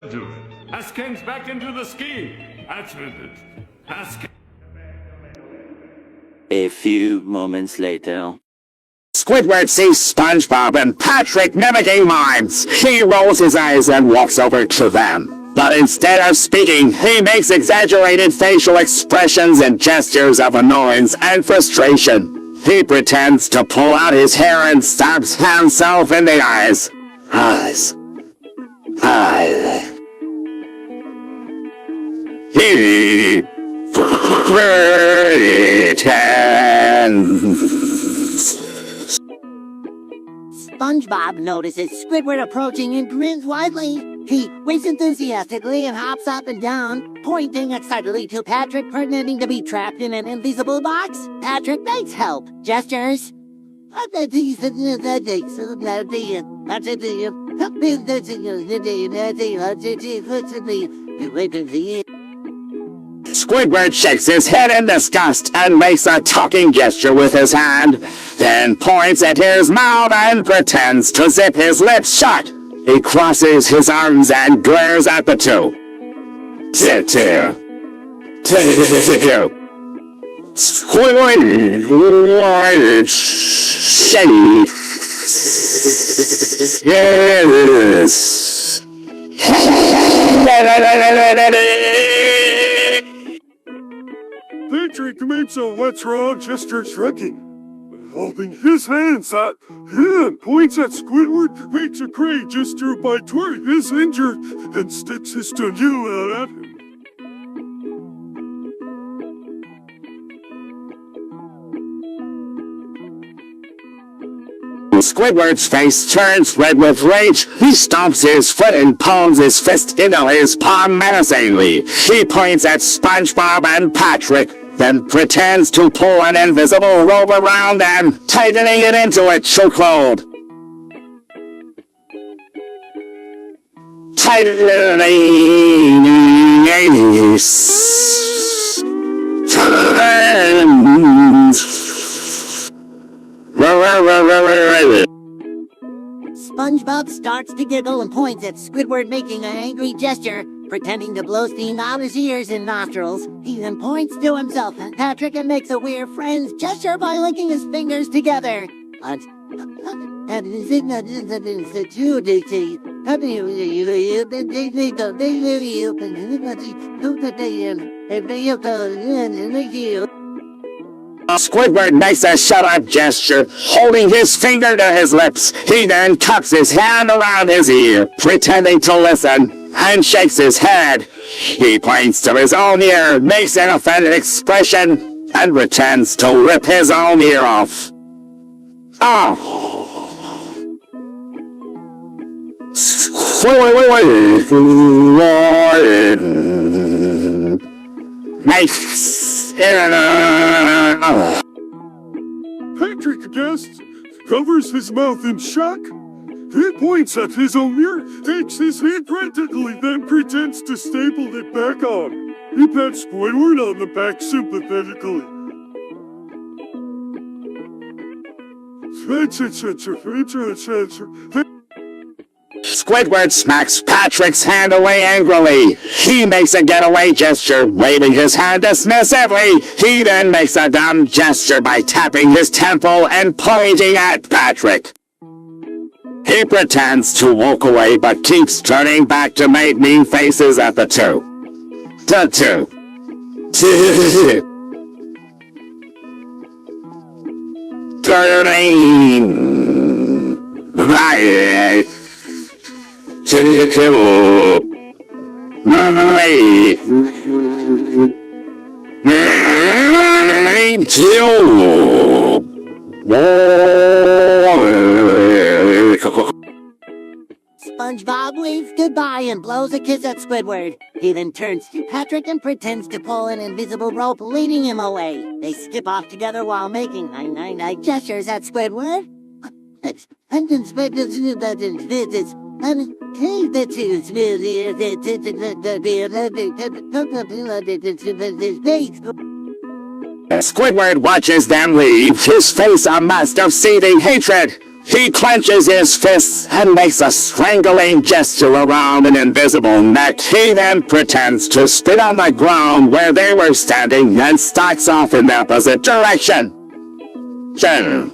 do it. Ask Ken's back into the scheme. That's it. Ask. A few moments later. Squidward sees SpongeBob and Patrick mimicking mimes. He rolls his eyes and walks over to them. But instead of speaking, he makes exaggerated facial expressions and gestures of annoyance and frustration. He pretends to pull out his hair and stabs himself in the eyes. Eyes. He pretends. SpongeBob notices Squidward approaching and grins widely. He winks enthusiastically and hops up and down, pointing excitedly to Patrick, pretending to be trapped in an invisible box. Patrick begs help. Gestures. Squidward shakes his head in disgust and makes a talking gesture with his hand, then points at his mouth and pretends to zip his lips shut. He crosses his arms and glares at the two. Squidward shakes. Yes. Patrick makes a "what's wrong" gesture shrugging. Holding his hands out, and points at Squidward, makes a great gesture by twirling his injured, and sticks his tongue out at him. Squidward's face turns red with rage. He stomps his foot and palms his fist into his palm menacingly. He points at SpongeBob and Patrick, then pretends to pull an invisible rope around them, tightening it into a chokehold. SpongeBob starts to giggle and points at Squidward, making an angry gesture, pretending to blow steam out his ears and nostrils. He then points to himself and Patrick and makes a weird friend's gesture by linking his fingers together. Squidward makes a shut-up gesture, holding his finger to his lips. He then cups his hand around his ear, pretending to listen, and shakes his head. He points to his own ear, makes an offended expression, and pretends to rip his own ear off. Patrick gasps, covers his mouth in shock. He points at his own ear, takes his hand frantically, then pretends to staple it back on. He pats Squidward on the back sympathetically. Squidward smacks Patrick's hand away angrily. He makes a getaway gesture, waving his hand dismissively. He then makes a dumb gesture by tapping his temple and pointing at Patrick. He pretends to walk away but keeps turning back to make mean faces at the two. SpongeBob waves goodbye and blows a kiss at Squidward. He then turns to Patrick and pretends to pull an invisible rope, leading him away. They skip off together while making nine gestures at Squidward. Squidward watches them leave, his face a mask of seething hatred. He clenches his fists and makes a strangling gesture around an invisible neck. He then pretends to spit on the ground where they were standing and stalks off in the opposite direction. He